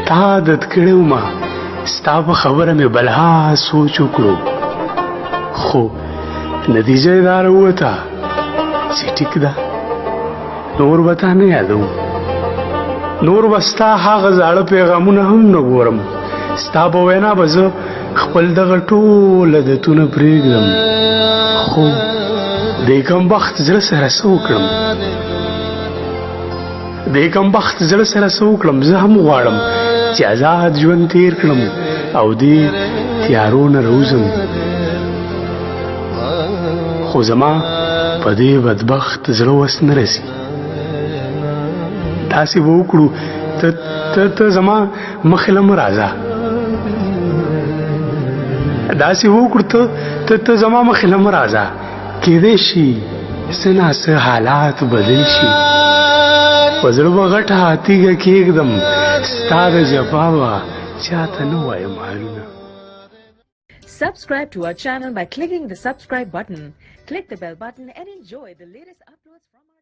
تا عادت کړی وم ستا په خبره مې بلها سوچ وکړو خو نتیجه یې دا راووته چې ټیک ده نور به تا نه یادوم نور به ستا هغه زاړه پیغامونه هم نه ګورم ستا په وینا به زه خپل دغه ټول عادتونه پرېږدم خو دې کمبخت زړه سره څه وکړم زه هم غواړم چې آزاد ژوند تیر کړم او دې تیارو نه راوځم خو زما په دې بدبخت زړه وس نه رسي داسې به وکړو ته زما مخې له مه راځه کېدای شي څه ناڅه حالات بدل شي په زړه به غټه تیږه کېږدم ستا د جفا به چاته نه وایم حالونه. Subscribe to our channel by clicking the subscribe button. Click the bell button and enjoy the latest uploads from our